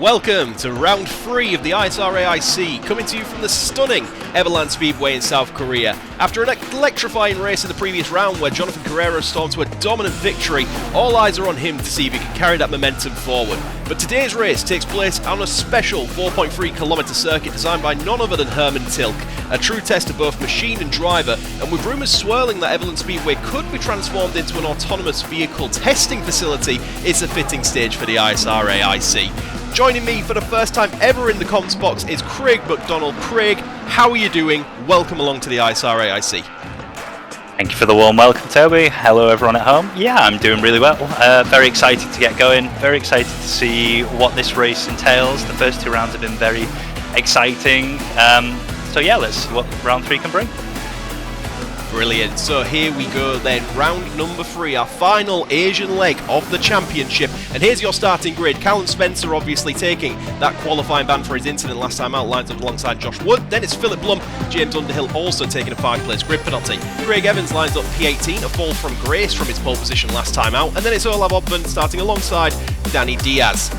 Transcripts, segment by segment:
Welcome to round 3 of the ISR AIC, coming to you from the stunning Everland Speedway in South Korea. After an electrifying race in the previous round where Jonathan Carrero stormed to a dominant victory, all eyes are on him to see if he can carry that momentum forward. But today's race takes place on a special 4.3 kilometre circuit designed by none other than Herman Tilke, a true test of both machine and driver, and with rumours swirling that Everland Speedway could be transformed into an autonomous vehicle testing facility, it's a fitting stage for the ISR AIC. Joining me for the first time ever in the comms box is Craig McDonald. Craig, how are you doing? Welcome along to the ISR AIC. Thank you for the warm welcome, Toby. Hello everyone at home. Yeah, I'm doing really well. Very excited to get going. Very excited to see what this race entails. The first 2 rounds have been very exciting. So yeah, let's see what round 3 can bring. Brilliant. So here we go then, round number 3, our final Asian leg of the championship. And here's your starting grid. Callum Spencer obviously taking that qualifying ban for his incident last time out, lines up alongside Josh Wood. Then it's Philip Blum, James Underhill also taking a 5th-place grid penalty. Craig Evans lines up P18, a fall from grace from his pole position last time out. And then it's Olav Obben starting alongside Danny Diaz.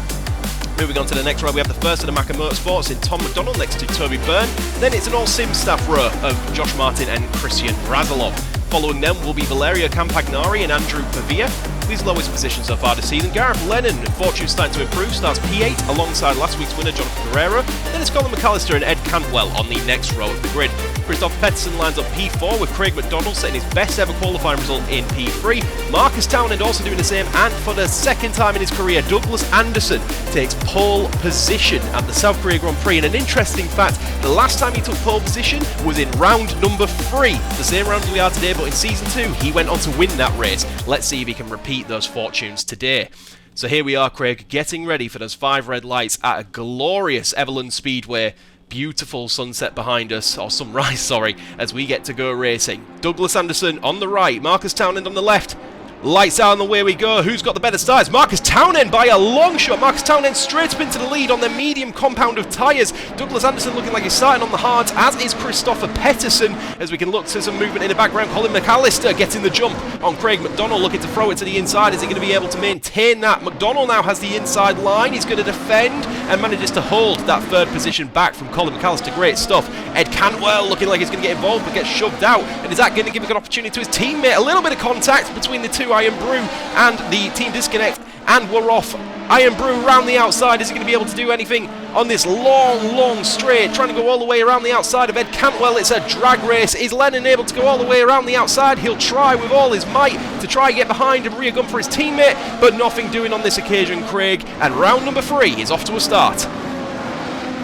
Moving on to the next row, we have the first of the Macca Motorsports in Tom McDonald next to Toby Byrne. Then it's an all-sim staff row of Josh Martin and Christian Razalov. Following them will be Valerio Campagnari and Andrew Pavia. These lowest positions so far this season. Gareth Lennon, fortune starting to improve, starts P8 alongside last week's winner Jonathan Carrero. Then it's Colin McAllister and Ed Cantwell on the next row of the grid. Christoph Pettersson lines up P4 with Craig McDonald setting his best ever qualifying result in P3. Marcus Townend also doing the same, and for the second time in his career, Douglas Anderson takes pole position at the South Korea Grand Prix. And an interesting fact, the last time he took pole position was in round number 3, the same round as we are today, but in season 2 he went on to win that race. Let's see if he can repeat those fortunes today. So here we are, Craig, getting ready for those 5 red lights at a glorious Everland Speedway. Beautiful sunset behind us, or sunrise, sorry, as we get to go racing. Douglas Anderson on the right, Marcus Townend on the left. Lights out and away we go. Who's got the better stars? Marcus Townend by a long shot. Marcus Townend straight up into the lead on their medium compound of tyres. Douglas Anderson looking like he's starting on the hards, as is Christopher Pettersson, as we can look to some movement in the background. Colin McAllister getting the jump on Craig McDonald, looking to throw it to the inside. Is he going to be able to maintain that? McDonald now has the inside line. He's going to defend and manages to hold that 3rd position back from Colin McAllister. Great stuff. Ed Cantwell looking like he's going to get involved but gets shoved out. And is that going to give a good opportunity to his teammate? A little bit of contact between the two, Iron Brew and the team disconnect, and we're off. Iron Brew round the outside. Is he going to be able to do anything on this long straight, trying to go all the way around the outside of Ed Cantwell? It's a drag race. Is Lennon able to go all the way around the outside? He'll try with all his might to try and get behind and rear gun for his teammate, but nothing doing on this occasion, Craig, and round number 3 is off to a start.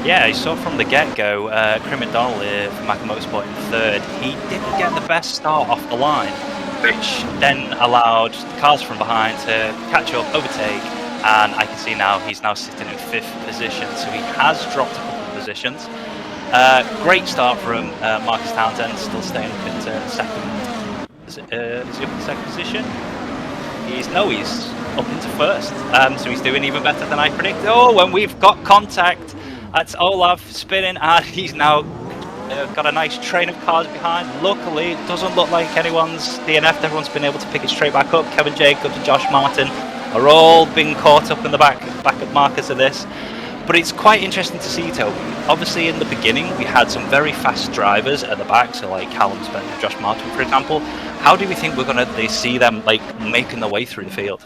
Yeah, I saw from the get-go, Craig McDonald from Macca Motorsport in 3rd. He didn't get the best start off the line, which then allowed cars from behind to catch up, overtake, and I can see now he's now sitting in 5th position, so he has dropped a couple of positions. Great start from Marcus Townsend, still staying up into 2nd. Is he up in 2nd position? He's up into 1st, so he's doing even better than I predicted. Oh, when we've got contact, that's Olav spinning, and he's now got a nice train of cars behind. Luckily, it doesn't look like anyone's DNF'd. Everyone's been able to pick it straight back up. Kevin Jacobs and Josh Martin are all being caught up in the backup markers of this. But it's quite interesting to see, Toby. Obviously, in the beginning, we had some very fast drivers at the back, so like Callum Spencer and Josh Martin, for example. How do we think we're going to see them like making their way through the field?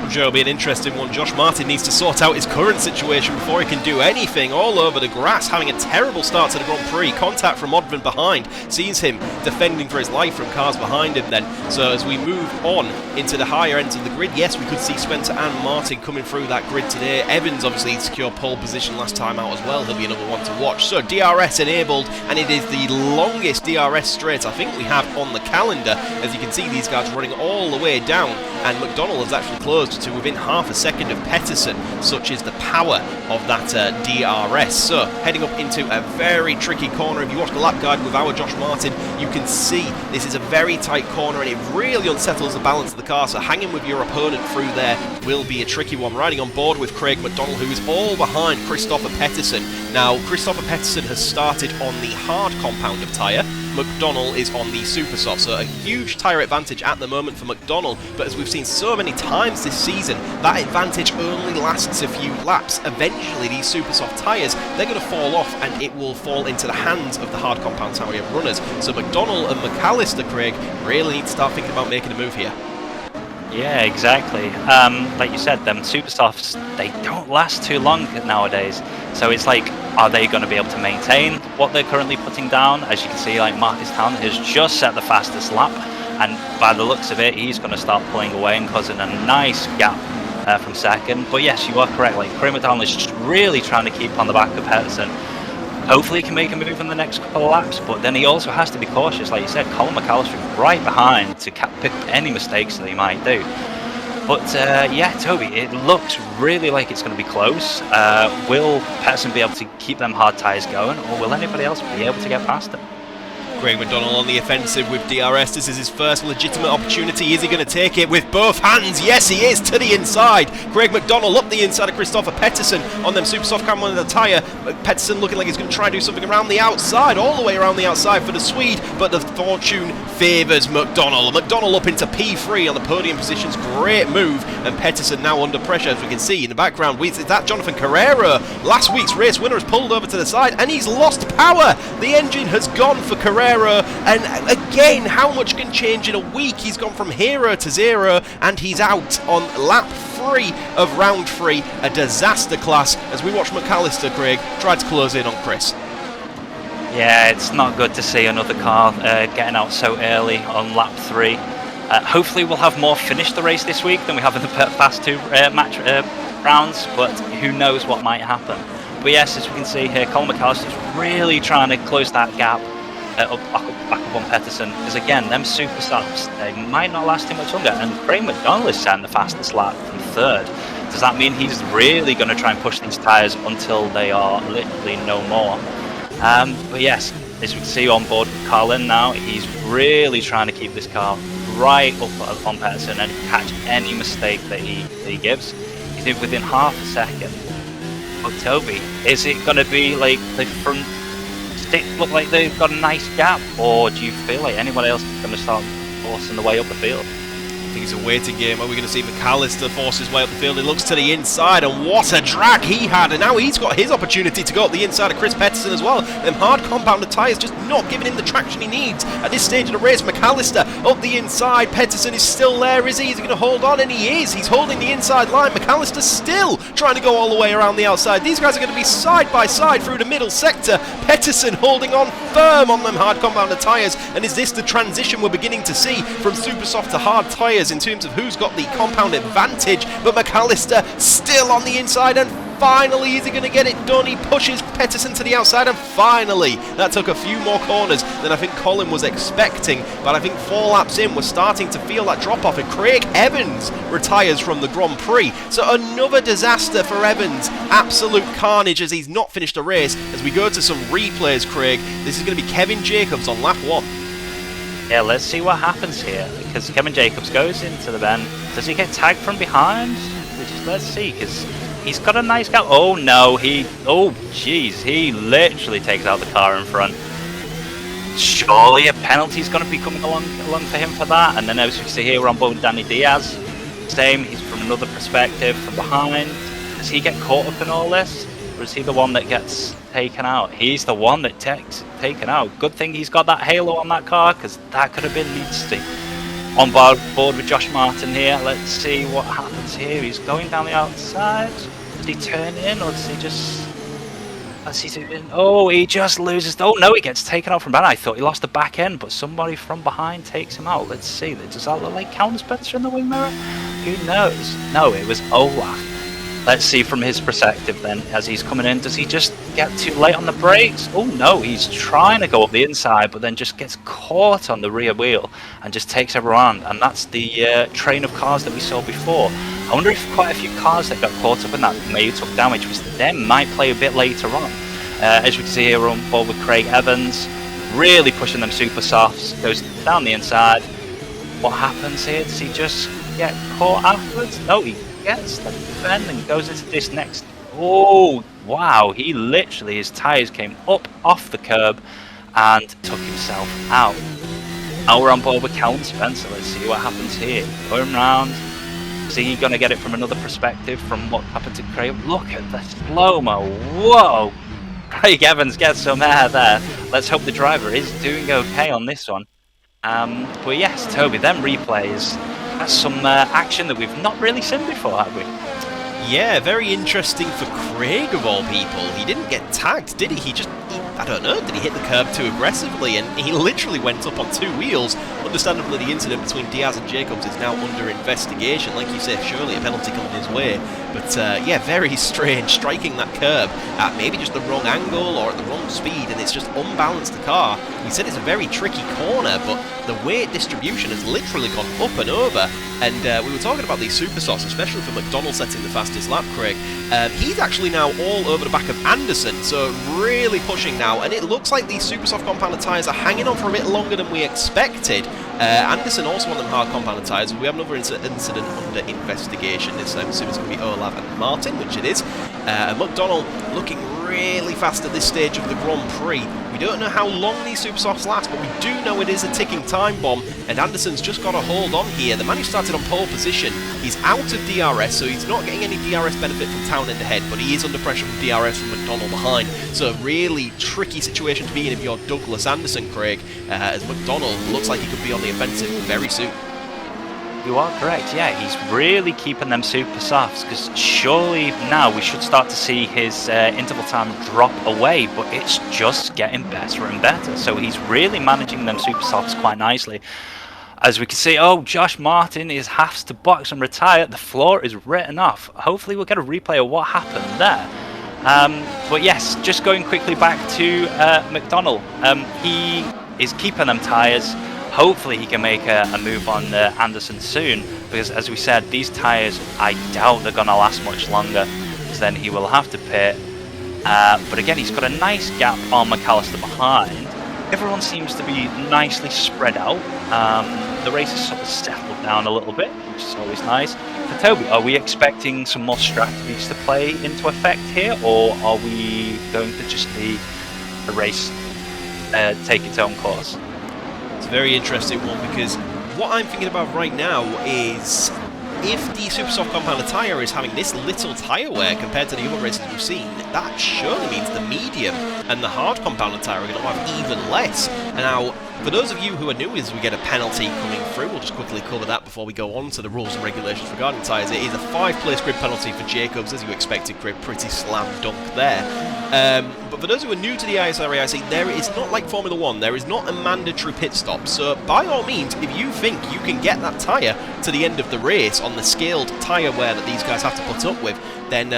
It'll be an interesting one. Josh Martin needs to sort out his current situation before he can do anything. All over the grass, having a terrible start to the Grand Prix. Contact from Odvin behind sees him defending for his life from cars behind him then. So as we move on into the higher ends of the grid, yes, we could see Spencer and Martin coming through that grid today. Evans obviously secured pole position last time out as well. He'll be another one to watch. So DRS enabled, and it is the longest DRS straight I think we have on the calendar. As you can see, these guys running all the way down, and McDonald has actually closed to within half a second of Pettersson. Such is the power of that DRS. So heading up into a very tricky corner. If you watch the lap guide with our Josh Martin, you can see this is a very tight corner, and it really unsettles the balance of the car. So hanging with your opponent through there will be a tricky one. Riding on board with Craig McDonald, who is all behind Christopher Pettersson. Now, Christopher Pettersson has started on the hard compound of tyre, McDonnell is on the super soft, so a huge tyre advantage at the moment for McDonnell, but as we've seen so many times this season, that advantage only lasts a few laps. Eventually these super soft tyres, they're going to fall off and it will fall into the hands of the hard compound tyre runners. So McDonnell and McAllister, Craig, really need to start thinking about making a move here. Yeah, exactly. Like you said, them super softs, they don't last too long nowadays. So it's like, are they going to be able to maintain what they're currently putting down? As you can see, like Marcus Town has just set the fastest lap, and by the looks of it, he's going to start pulling away and causing a nice gap from second. But yes, you are correct. Like Craig McDonald is just really trying to keep on the back of Pedersen. Hopefully he can make a move in the next couple of laps, but then he also has to be cautious. Like you said, Colin McAllister is right behind to pick up any mistakes that he might do. But yeah, Toby, it looks really like it's going to be close. Will Pedersen be able to keep them hard tyres going, or will anybody else be able to get past him? Craig McDonnell on the offensive with DRS. This is his first legitimate opportunity. Is he going to take it with both hands? Yes, he is, to the inside. Craig McDonnell up the inside of Christopher Pedersen on them super soft cam on the tyre. Pedersen looking like he's going to try and do something around the outside, all the way around the outside for the Swede, but the fortune favours McDonnell. McDonnell up into P3 on the podium positions. Great move, and Pedersen now under pressure, as we can see in the background. Is that Jonathan Carrero? Last week's race winner has pulled over to the side, and he's lost power. The engine has gone for Carrero. And again, how much can change in a week? He's gone from hero to zero, and he's out on lap 3 of round 3. A disaster class as we watch McAllister, Craig, try to close in on Chris. Yeah, it's not good to see another car getting out so early on lap 3. Hopefully we'll have more finish the race this week than we have in the past 2 match rounds, but who knows what might happen. But yes, as we can see here, Colin McAllister is really trying to close that gap back up on Pedersen, because again, them super softs, they might not last too much longer, and Craig McDonnell is setting the fastest lap from 3rd. Does that mean he's really going to try and push these tyres until they are literally no more? But yes, as we can see on board with Carlin now, he's really trying to keep this car right up on Pedersen and catch any mistake that he gives. He's within half a second. But Toby, is it going to be like the front stick look like they've got a nice gap, or do you feel like anyone else is going to start forcing the way up the field? I think it's a waiting game. Are we going to see McAllister force his way up the field? He looks to the inside, and what a drag he had, and now he's got his opportunity to go up the inside of Chris Pedersen as well. Them hard compounded tyres just not giving him the traction he needs at this stage of the race. McAllister up the inside. Pedersen is still there, is he? Is he going to hold on? And he is. He's holding the inside line. McAllister still trying to go all the way around the outside. These guys are going to be side by side through the middle sector. Pedersen holding on firm on them hard compounded tyres, and is this the transition we're beginning to see from super soft to hard tyres in terms of who's got the compound advantage? But McAllister still on the inside, and finally, is he going to get it done? He pushes Pedersen to the outside, and finally, that took a few more corners than I think Colin was expecting, but I think 4 laps in, we're starting to feel that drop-off, and Craig Evans retires from the Grand Prix. So another disaster for Evans. Absolute carnage as he's not finished a race. As we go to some replays, Craig, this is going to be Kevin Jacobs on lap 1. Yeah, let's see what happens here, because Kevin Jacobs goes into the bend. Does he get tagged from behind? Let's see, because he's got a nice gap. Oh no, jeez, he literally takes out the car in front. Surely a penalty's going to be coming along for him for that. And then as you can see here, we're on board with Danny Diaz. Same, he's from another perspective, from behind. Does he get caught up in all this? Or is he the one that gets taken out? He's the one that gets taken out. Good thing he's got that halo on that car, because that could have been nasty. On board with Josh Martin here. Let's see what happens here. He's going down the outside. Does he turn in, or does he just... Oh, he just loses... Oh no, he gets taken out from behind. I thought he lost the back end, but somebody from behind takes him out. Let's see. Does that look like Count Spencer in the wing mirror? Who knows? No, it was Olaf. Let's see from his perspective then, as he's coming in. Does he just get too late on the brakes? Oh no, he's trying to go up the inside, but then just gets caught on the rear wheel and just takes everyone. And that's the train of cars that we saw before. I wonder if quite a few cars that got caught up in that maybe took damage, which then might play a bit later on. As we can see here, we're on board with Craig Evans, really pushing them super softs, goes down the inside. What happens here? Does he just get caught afterwards? No, he gets the bend and goes into this next. Oh wow, he literally, his tyres came up off the curb and took himself out. Now we're on board with Callum Spencer. Let's see what happens here. Going round. Is he going to get it from another perspective from what happened to Craig? Look at the slow-mo. Whoa! Craig Evans gets some air there. Let's hope the driver is doing okay on this one. But yes, Toby, them replays. That's some action that we've not really seen before, have we? Yeah, very interesting for Craig of all people. He didn't get tagged, did he? I don't know, did he hit the curb too aggressively? And he literally went up on 2 wheels. Understandably, the incident between Diaz and Jacobs is now under investigation. Like you say, surely a penalty coming his way. But yeah, very strange, striking that curb at maybe just the wrong angle or at the wrong speed, and it's just unbalanced the car. We said it's a very tricky corner, but the weight distribution has literally gone up and over. And we were talking about these super softs, especially for McDonald setting the fastest lap, Craig. He's actually now all over the back of Anderson, so really pushing now. And it looks like these super soft compounded tyres are hanging on for a bit longer than we expected. Anderson also on them hard compounded tyres. We have another incident under investigation. This time, assuming it's going to be Olav and Martin, which it is. McDonald looking really fast at this stage of the Grand Prix. We don't know how long these super softs last, but we do know it is a ticking time bomb, and Anderson's just got to hold on here. The man who started on pole position, he's out of DRS, so he's not getting any DRS benefit from Townend ahead, but he is under pressure from DRS from McDonald behind. So a really tricky situation to be in if you're Douglas Anderson, Craig, as McDonald looks like he could be on the offensive very soon. You are correct, yeah, he's really keeping them super softs, because surely now we should start to see his interval time drop away, but it's just getting better and better. So he's really managing them super softs quite nicely. As we can see, oh, Josh Martin has to box and retire. The floor is written off. Hopefully we'll get a replay of what happened there. But yes, just going quickly back to McDonald. He is keeping them tyres. Hopefully he can make a move on Anderson soon, because as we said, these tyres, I doubt they're going to last much longer, because then he will have to pit. But again, he's got a nice gap on McAllister behind. Everyone seems to be nicely spread out. The race has sort of settled down a little bit, which is always nice. For Toby, are we expecting some more strategies to play into effect here, or are we going to just see a race take its own course? It's a very interesting one, because what I'm thinking about right now is if the super soft compounded tyre is having this little tyre wear compared to the other races we've seen, that surely means the medium and the hard compounded tyre are going to have even less. And now, for those of you who are new as we get a penalty coming through, we'll just quickly cover that before we go on to the rules and regulations regarding tyres. It is a 5-place grid penalty for Jacobs, as you expected, Grid. Pretty slam dunk there. But for those who are new to the ISR AIC, there is not like Formula 1, there is not a mandatory pit stop. So by all means, if you think you can get that tyre to the end of the race on the scaled tyre wear that these guys have to put up with, then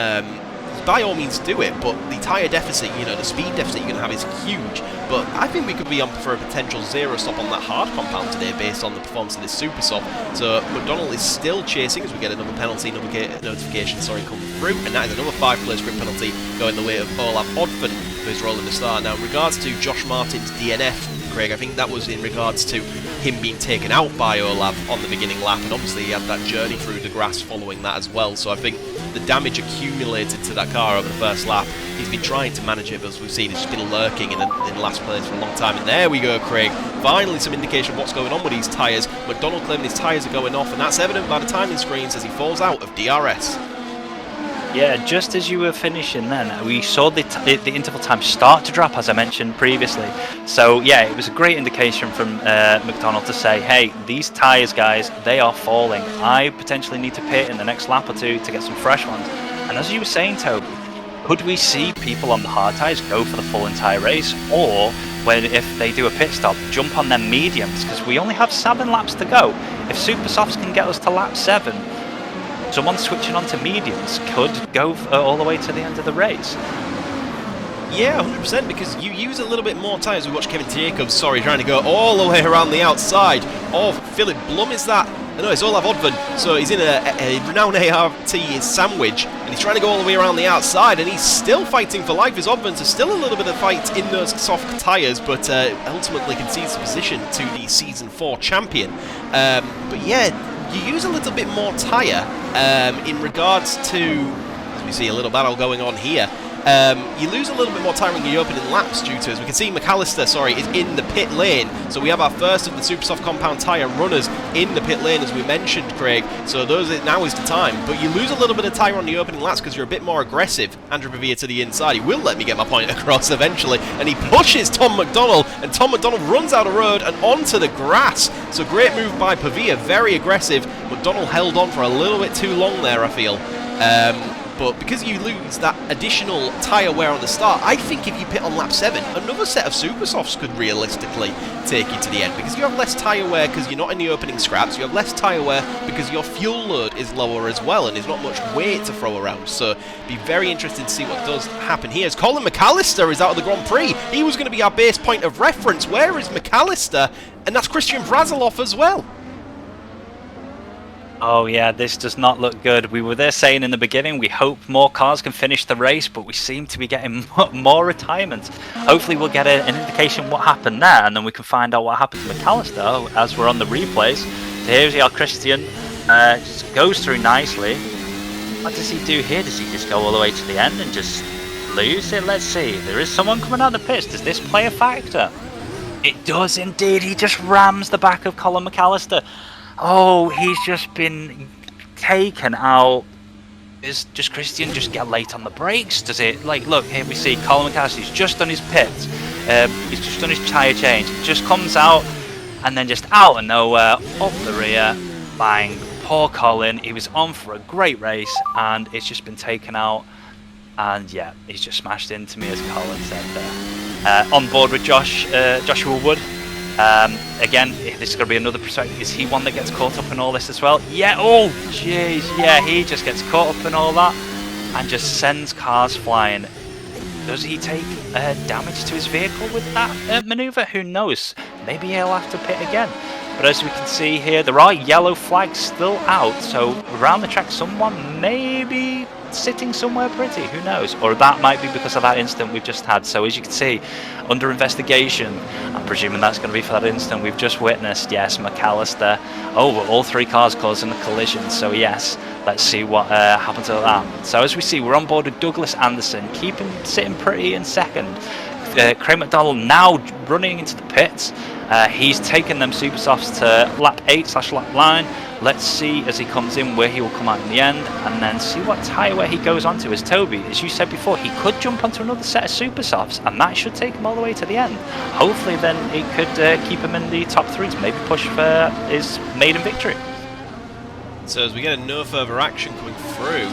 by all means do it. But the tyre deficit, you know, the speed deficit you're going to have is huge. But I think we could be on for a potential 0 stop on that hard compound today based on the performance of this super soft. So McDonald is still chasing as we get another penalty notification come through, and that is another 5-place grid penalty going the way of Olav Oddfen, who is rolling the start. Now in regards to Josh Martin's DNF, Craig, I think that was in regards to him being taken out by Olav on the beginning lap, and obviously he had that journey through the grass following that as well. So I think the damage accumulated to that car over the first lap. He's been trying to manage it, but as we've seen, it's just been lurking in last place for a long time. And there we go, Craig. Finally some indication of what's going on with these tyres. McDonald claiming his tyres are going off, and that's evident by the timing screens as he falls out of DRS. Yeah, just as you were finishing then, we saw the interval time start to drop, as I mentioned previously. So yeah, it was a great indication from McDonald to say, hey, these tyres, guys, they are falling. I potentially need to pit in the next lap or two to get some fresh ones. And as you were saying, Toby, could we see people on the hard tyres go for the full entire race, or if they do a pit stop, jump on their mediums, because we only have 7 laps to go. If super softs can get us to lap 7, someone switching on to mediums could go all the way to the end of the race. Yeah, 100%, because you use a little bit more tyres. We watched Kevin Jacobs, trying to go all the way around the outside of Philip Blum, is that? No, it's Olav Oddfen. So he's in a renowned ART sandwich, and he's trying to go all the way around the outside, and he's still fighting for life as Oddfen. So still a little bit of fight in those soft tyres, but ultimately concedes the position to the Season 4 champion. But yeah, you use a little bit more tyre in regards to, as we see a little battle going on here. you lose a little bit more time in the opening laps due to, as we can see, McAllister, is in the pit lane. So we have our first of the Supersoft compound tyre runners in the pit lane, as we mentioned, Craig. So now is the time. But you lose a little bit of tyre on the opening laps because you're a bit more aggressive. Andrew Pavia to the inside. He will let me get my point across eventually. And he pushes Tom McDonald. And Tom McDonald runs out of road and onto the grass. So great move by Pavia. Very aggressive. McDonald held on for a little bit too long there, I feel. But because you lose that additional tyre wear on the start, I think if you pit on lap 7, another set of Supersofts could realistically take you to the end. Because you have less tyre wear because you're not in the opening scraps, you have less tyre wear because your fuel load is lower as well, and there's not much weight to throw around. So be very interested to see what does happen here. As Colin McAllister is out of the Grand Prix, he was going to be our base point of reference. Where is McAllister? And that's Christian Brazilov as well. Oh yeah, this does not look good. We were there saying in the beginning we hope more cars can finish the race, but we seem to be getting more retirements. Hopefully we'll get an indication what happened there, and then we can find out what happened to McAllister as we're on the replays. So here's our Christian, just goes through nicely. What does he do here? Does he just go all the way to the end and just lose it? Let's see. There is someone coming out of the pits. Does this play a factor? It does indeed. He just rams the back of Colin McAllister. Oh, he's just been taken out. Is just Christian just get late on the brakes? Does it, like, look, here we see Colin McAllister, he's just done his pits. He's just done his tyre change. Just comes out and then just out of nowhere, up the rear, bang. Poor Colin, he was on for a great race and it's just been taken out. And yeah, he's just smashed into me, as Colin said there. On board with Joshua Wood. Again, this is going to be another perspective. Is he one that gets caught up in all this as well? Yeah, oh jeez, yeah, he just gets caught up in all that and just sends cars flying. Does he take damage to his vehicle with that manoeuvre? Who knows? Maybe he'll have to pit again. But as we can see here, there are yellow flags still out, so around the track someone may be sitting somewhere pretty, who knows? Or that might be because of that incident we've just had. So as you can see, under investigation, I'm presuming that's going to be for that incident we've just witnessed. Yes, McAllister. Oh, all three cars causing a collision. So yes, let's see what happens to that. So as we see, we're on board with Douglas Anderson, sitting pretty in second. Craig McDonald now running into the pits. He's taken them Supersofts to lap 8/lap 9. Let's see as he comes in where he will come out in the end, and then see what tyre where he goes onto. As Toby, as you said before, he could jump onto another set of Supersofts, and that should take him all the way to the end. Hopefully then it could keep him in the top 3 to maybe push for his maiden victory. So as we get a no further action coming through,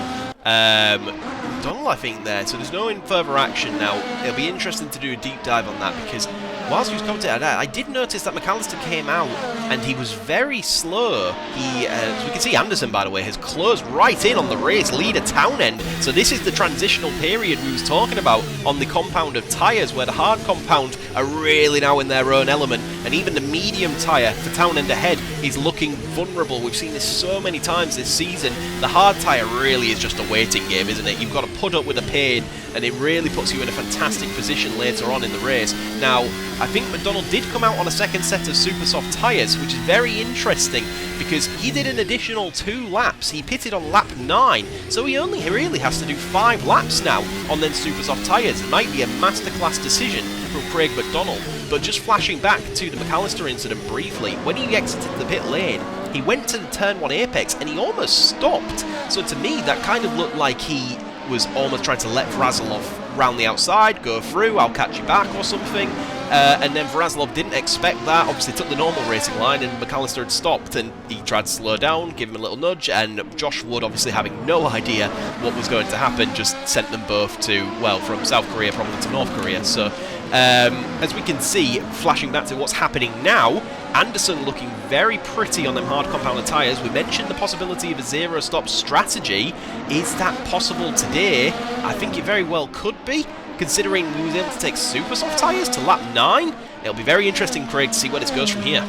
Donald, I think there, so there's no further action now. It'll be interesting to do a deep dive on that, because whilst he was commentating, I did notice that McAllister came out and he was very slow. He, as we can see, Anderson, by the way, has closed right in on the race leader Townend. So this is the transitional period we was talking about on the compound of tyres, where the hard compound are really now in their own element, and even the medium tyre for Townend ahead is looking vulnerable. We've seen this so many times this season. The hard tyre really is just a waiting game, isn't it? You've got to put up with the pain, and it really puts you in a fantastic position later on in the race. Now, I think McDonald did come out on a second set of Supersoft tyres, which is very interesting because he did an additional 2 laps. He pitted on lap 9, so he only really has to do 5 laps now on then Supersoft tyres. It might be a masterclass decision from Craig McDonald. But just flashing back to the McAllister incident briefly, when he exited the pit lane, he went to the turn 1 apex and he almost stopped. So to me, that kind of looked like he was almost trying to let Vrazilov round the outside, go through, I'll catch you back or something. And then Vrazilov didn't expect that, obviously took the normal racing line, and McAllister had stopped and he tried to slow down, give him a little nudge, and Josh Wood, obviously having no idea what was going to happen, just sent them both to, well, from South Korea probably to North Korea. So as we can see, flashing back to what's happening now, Anderson looking very pretty on them hard compounded tyres. We mentioned the possibility of a zero stop strategy. Is that possible today? I think it very well could be, considering he was able to take Supersoft tyres to lap 9. It'll be very interesting, Craig, to see where this goes from here.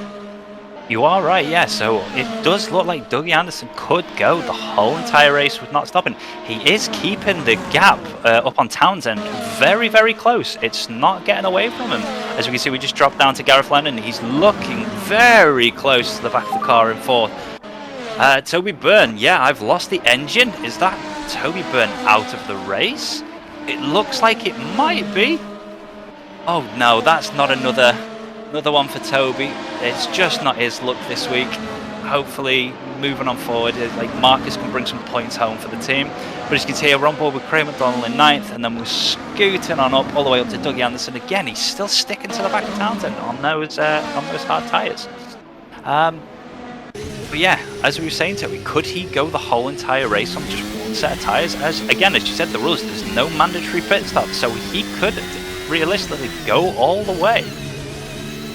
You are right, yeah, so it does look like Dougie Anderson could go the whole entire race with not stopping. He is keeping the gap up on Townsend very, very close. It's not getting away from him. As we can see, we just dropped down to Gareth Lennon. He's looking very close to the back of the car in 4th. Toby Byrne, yeah, I've lost the engine. Is that Toby Byrne out of the race? It looks like it might be. Oh no, that's not another one for Toby. It's just not his luck this week. Hopefully, moving on forward, like Marcus can bring some points home for the team. But as you can see, we're on board with Craig McDonald in 9th, and then we're scooting on up all the way up to Dougie Anderson again. He's still sticking to the back of Townsend on those hard tyres. But yeah, as we were saying, Toby, could he go the whole entire race on just one set of tyres? As you said, the rules, there's no mandatory pit stop, so he could realistically go all the way.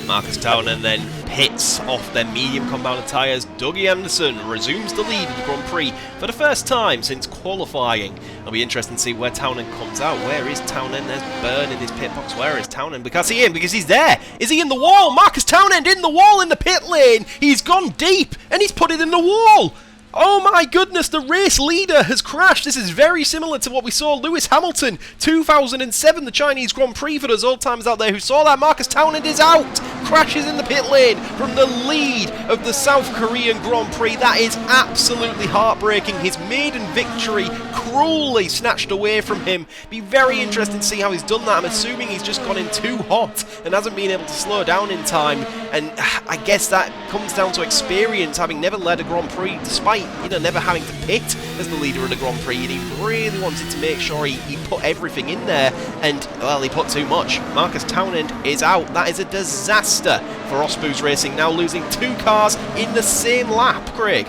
Marcus Townend then pits off their medium compounded tyres. Dougie Anderson resumes the lead in the Grand Prix for the first time since qualifying. It'll be interesting to see where Townend comes out. Where is Townend? There's Byrne in his pit box. Where is Townend? We can't see him because he's there. Is he in the wall? Marcus Townend in the wall in the pit lane. He's gone deep and he's put it in the wall. Oh my goodness, the race leader has crashed. This is very similar to what we saw Lewis Hamilton 2007, the Chinese Grand Prix, for those old timers out there who saw that. Marcus Townend is out, crashes in the pit lane from the lead of the South Korean Grand Prix. That is absolutely heartbreaking. His maiden victory cruelly snatched away from him. Be very interesting to see how he's done that. I'm assuming he's just gone in too hot and hasn't been able to slow down in time. And I guess that comes down to experience, having never led a Grand Prix, despite never having to pit as the leader of the Grand Prix, and he really wanted to make sure he put everything in there, and well, he put too much. Marcus Townend is out. That is a disaster for Osboo's Racing, now losing 2 cars in the same lap, Craig.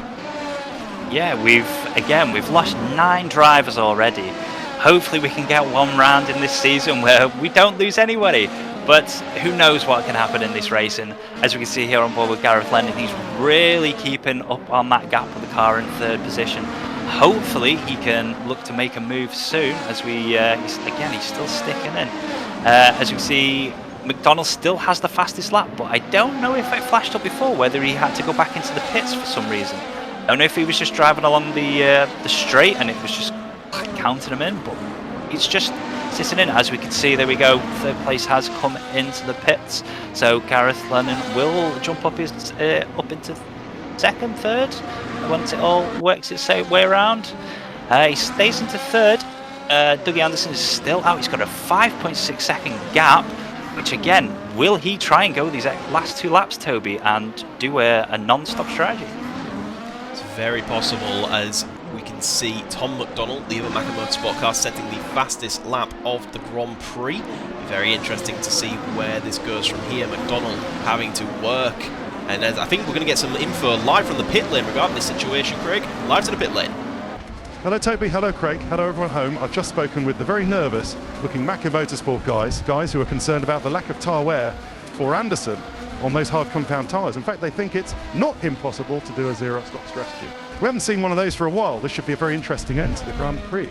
Yeah, we've lost 9 drivers already. Hopefully we can get one round in this season where we don't lose anybody. But who knows what can happen in this race. And as we can see here on board with Gareth Lennon, he's really keeping up on that gap with the car in 3rd position. Hopefully he can look to make a move soon, as he's still sticking in. As you can see, McDonald still has the fastest lap, but I don't know if it flashed up before whether he had to go back into the pits for some reason. I don't know if he was just driving along the straight and it was just counting him in, but it's just sitting in. As we can see, there we go, 3rd place has come into the pits, so Gareth Lennon will jump up into 2nd, 3rd once it all works its way around. He stays into 3rd. Dougie Anderson is still out. He's got a 5.6 second gap, which again, will he try and go these last 2 laps, Toby, and do a non-stop strategy? It's very possible, as we can see Tom McDonald, the other Macca Motorsport car, setting the fastest lap of the Grand Prix. Very interesting to see where this goes from here. McDonald having to work, and I think we're going to get some info live from the pit lane regarding this situation. Craig, live to the pit lane. Hello Toby, hello Craig, hello everyone home. I've just spoken with the very nervous looking Macca Motorsport guys who are concerned about the lack of tyre wear for Anderson on those hard compound tyres. In fact, they think it's not impossible to do a zero stop strategy. We haven't seen one of those for a while. This should be a very interesting end to the Grand Prix.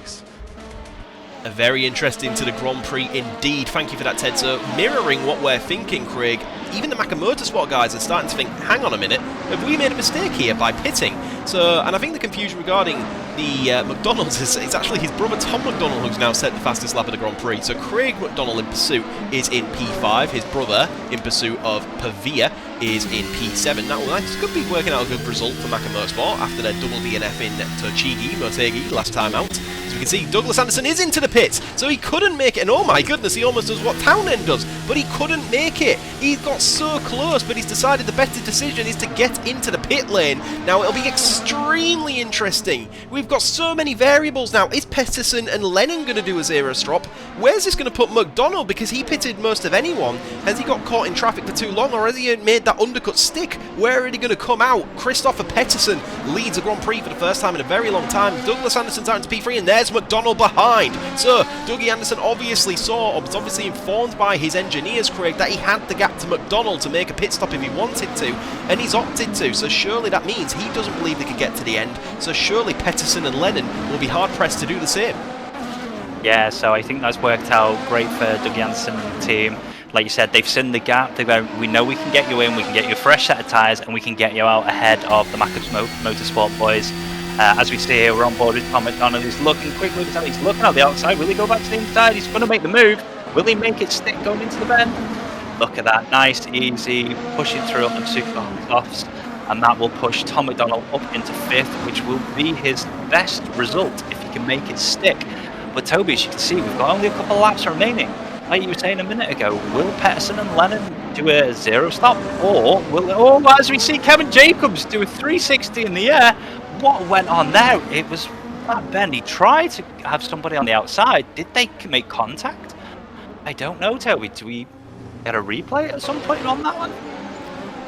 A very interesting to the Grand Prix indeed. Thank you for that, Ted. So, mirroring what we're thinking, Craig, even the Macca Motorsport guys are starting to think, hang on a minute, have we made a mistake here by pitting? So, and I think the confusion regarding the McDonald's is actually his brother Tom McDonald, who's now set the fastest lap of the Grand Prix. So Craig McDonald in pursuit is in P5. His brother in pursuit of Pavia is in P7. Now, this could be working out a good result for Macca Motorsport after their double DNF in Motegi last time out. As we can see, Douglas Anderson is into the pits, so he couldn't make it, and oh my goodness, he almost does what Townend does, but he couldn't make it. He got so close, but he's decided the better decision is to get into the pit lane. Now, it'll be extremely interesting. We've got so many variables now. Is Peterson and Lennon going to do a zero stop? Where's this going to put McDonald, because he pitted most of anyone? Has he got caught in traffic for too long, or has he made that undercut stick? Where are he going to come out? Christopher Peterson leads a Grand Prix for the first time in a very long time. Douglas Anderson's out into P3, and there's McDonald behind. So, Dougie Anderson obviously saw, or was obviously informed by his engineers, Craig, that he had the gap to McDonald to make a pit stop if he wanted to, and he's opted to. So surely that means he doesn't believe they could get to the end. So surely Peterson and Lennon will be hard-pressed to do the same. Yeah, so I think that's worked out great for Dougie Anderson and the team. Like you said, they've seen the gap. They've gone, we know we can get you in, we can get you a fresh set of tyres, and we can get you out ahead of the Macca Motorsport boys. As we see here, we're on board with Tom McDonald. He's looking quickly, he's looking at the outside. Will he go back to the inside? He's going to make the move. Will he make it stick going into the bend? Look at that, nice, easy, pushing through on the super softs, and that will push Tom McDonald up into 5th, which will be his best result if he can make it stick. But Toby, as you can see, we've got only a couple of laps remaining. Like you were saying a minute ago, will Peterson and Lennon do a 0 stop? Or will, as we see Kevin Jacobs do a 360 in the air? What went on there? It was that Ben. He tried to have somebody on the outside. Did they make contact? I don't know, Toby. Do we get a replay at some point on that one?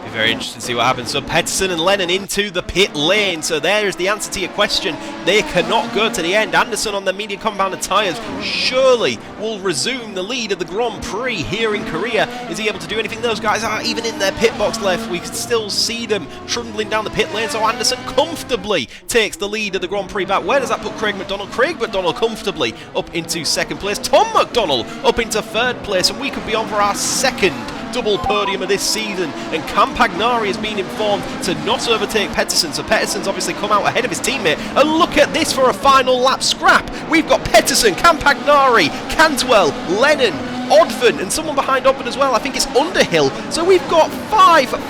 Be very interesting to see what happens. So Pedersen and Lennon into the pit lane. So there is the answer to your question. They cannot go to the end. Anderson on the medium compounded tyres surely will resume the lead of the Grand Prix here in Korea. Is he able to do anything? Those guys are even in their pit box left. We can still see them trundling down the pit lane. So Anderson comfortably takes the lead of the Grand Prix back. Where does that put Craig McDonald? Craig McDonald comfortably up into second place. Tom McDonald up into third place. And we could be on for our second double podium of this season, and Campagnari has been informed to not overtake Pedersen, so Pedersen's obviously come out ahead of his teammate. And look at this for a final lap scrap. We've got Pedersen, Campagnari, Cantwell, Lennon, Odven, and someone behind Odven as well. I think it's Underhill. So we've got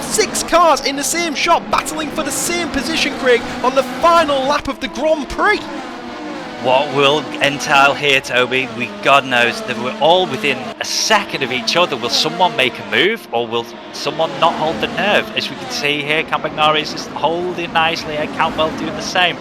6 cars in the same shot battling for the same position, Craig, on the final lap of the Grand Prix. What will entail here, Toby? God knows that we're all within a second of each other. Will someone make a move, or will someone not hold the nerve? As we can see here, Campagnari is just holding nicely, and Cantwell doing the same.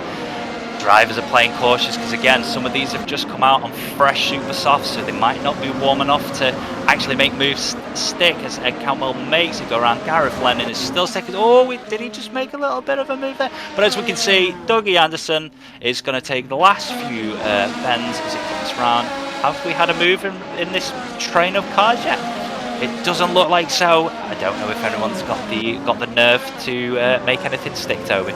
Drivers are playing cautious because, again, some of these have just come out on fresh super soft, so they might not be warm enough to actually make moves stick. As Cantwell makes it go around, Gareth Lennon is still second. Oh, did he just make a little bit of a move there? But as we can see, Dougie Anderson is going to take the last few bends as it comes round. Have we had a move in this train of cars yet? It doesn't look like so. I don't know if anyone's got the nerve to make anything stick, Toby.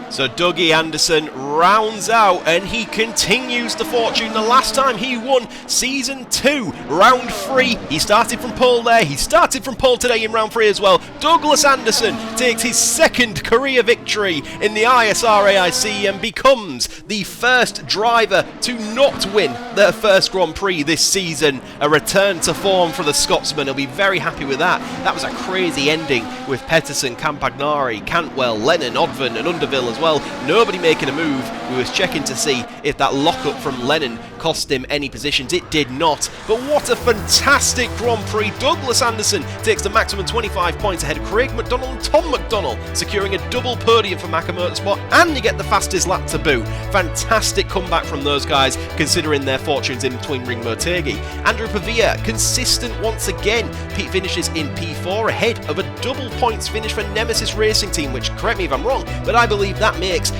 So Dougie Anderson rounds out, and he continues the fortune. The last time he won Season 2, Round 3, he started from pole there. He started from pole today in Round 3 as well. Douglas Anderson takes his second career victory in the ISR AIC and becomes the first driver to not win their first Grand Prix this season. A return to form for the Scotsman. He'll be very happy with that. That was a crazy ending with Pedersen, Campagnari, Cantwell, Lennon, Odven and Underhill as well. Nobody making a move. We was checking to see if that lockup from Lennon cost him any positions. It did not. But what a fantastic Grand Prix. Douglas Anderson takes the maximum 25 points ahead of Craig McDonald and Tom McDonald, securing a double podium for Macca Motorsport, and you get the fastest lap to boot. Fantastic comeback from those guys, considering their fortunes in between Ring Motegi. Andrew Pavia, consistent once again. Pete finishes in P4 ahead of a double points finish for Nemesis Racing Team, which, correct me if I'm wrong, but I believe that makes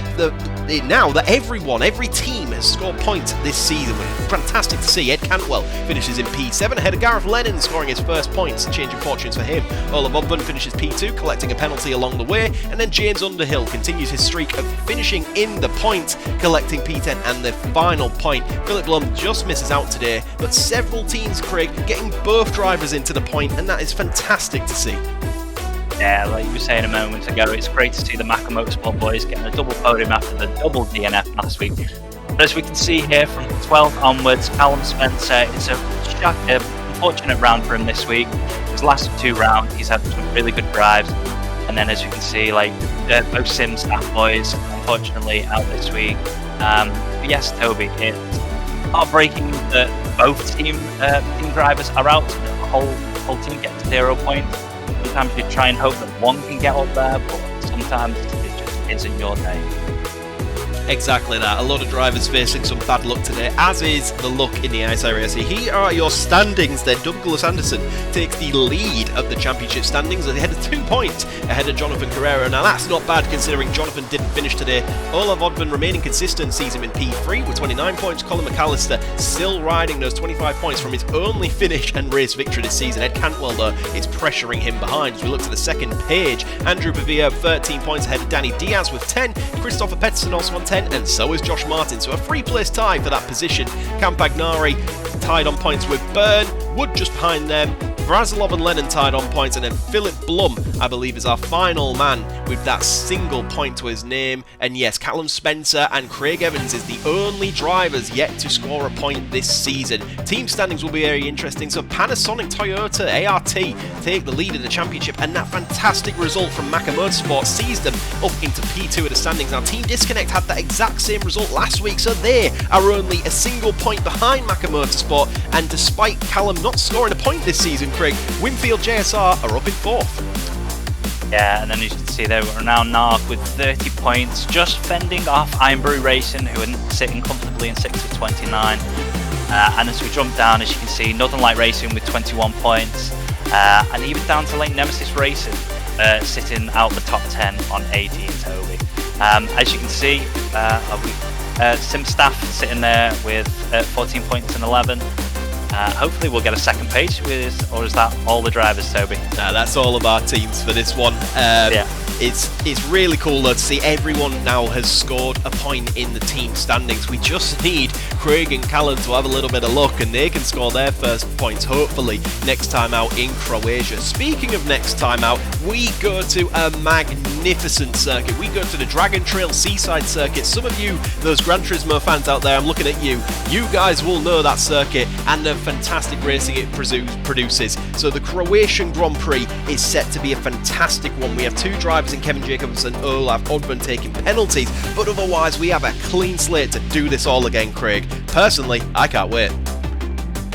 now that every team has scored points this season. Fantastic to see. Ed Cantwell finishes in P7 ahead of Gareth Lennon, scoring his first points, changing fortunes for him. Olaf Odven finishes P2, collecting a penalty along the way, and then James Underhill continues his streak of finishing in the points, collecting P10 and the final point. Philip Blum just misses out today, but several teams, Craig, getting both drivers into the point, and that is fantastic to see. Yeah, like you were saying a moment ago, it's great to see the Macca Motorsport boys getting a double podium after the double DNF last week. But as we can see here, from 12th onwards, Callum Spencer, it's a unfortunate round for him this week. His last 2 rounds, he's had some really good drives. And then as you can see, like both Sim staff boys, unfortunately, out this week. But yes, Toby, it's heartbreaking that both team drivers are out. The whole team gets 0 points. Sometimes you try and hope that one can get up there, but sometimes it just isn't your day. Exactly that. A lot of drivers facing some bad luck today, as is the luck in the ISR AIC. Here are your standings then. Douglas Anderson takes the lead of the championship standings ahead of 2 points ahead of Jonathan Carrero. Now that's not bad considering Jonathan didn't finish today. Olaf Odven remaining consistent, sees him in P3 with 29 points. Colin McAllister still riding those 25 points from his only finish and race victory this season. Ed Cantwell though is pressuring him behind. As we look to the second page, Andrew Pavia 13 points ahead of Danny Diaz with 10. Christopher Pedersen also on 10. And so is Josh Martin, so a 3-place tie for that position. Campagnari tied on points with Byrne, Wood just behind them, Vrazilov and Lennon tied on points, and then Philip Blum I believe, is our final man with that single point to his name. And yes, Callum Spencer and Craig Evans is the only drivers yet to score a point this season. Team standings will be very interesting. So Panasonic, Toyota, ART take the lead in the championship, and that fantastic result from Macca Motorsport sees them up into P2 of the standings. Now Team Disconnect had that exact same result last week, so they are only a single point behind Macca Motorsport, and despite Callum not scoring a point this season, Craig, Winfield JSR are up in 4th. Yeah, and then you can see they were now Narg with 30 points, just fending off Ironbury Racing, who are sitting comfortably in 6th with 29. And as we jump down, as you can see, Northern Light Racing with 21 points, and even down to Lane Nemesis Racing, sitting out the top 10 on 18, Toby. As you can see, Sim Staff sitting there with 14 points and 11. Hopefully we'll get a second page or is that all the drivers, Toby? That's all of our teams for this one. Yeah. It's really cool though to see everyone now has scored a point in the team standings. We just need Craig and Callum to have a little bit of luck and they can score their first points hopefully next time out in Croatia. Speaking of next time out, we go to a magnificent circuit. We go to the Dragon Trail Seaside Circuit. Some of you, those Gran Turismo fans out there, I'm looking at you. You guys will know that circuit and the fantastic racing it produces. So the Croatian Grand Prix is set to be a fantastic one. We have two drivers in Kevin Jacobs and Olaf Oddman taking penalties, but otherwise we have a clean slate to do this all again, Craig. Personally, I can't wait.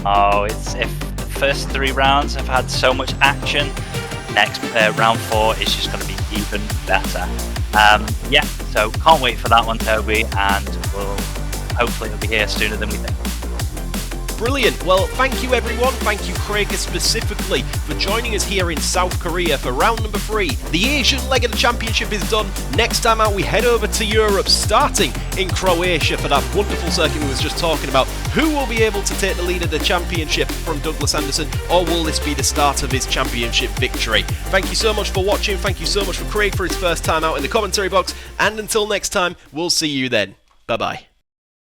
Oh, if the first 3 rounds have had so much action, next round 4 is just going to be even better. Yeah, so can't wait for that one, Toby, and hopefully it'll be here sooner than we think. Brilliant. Well, thank you everyone. Thank you, Craig, specifically for joining us here in South Korea for round number 3. The Asian leg of the championship is done. Next time out, we head over to Europe, starting in Croatia for that wonderful circuit we was just talking about. Who will be able to take the lead of the championship from Douglas Anderson, or will this be the start of his championship victory? Thank you so much for watching. Thank you so much for Craig for his first time out in the commentary box. And until next time, we'll see you then. Bye-bye.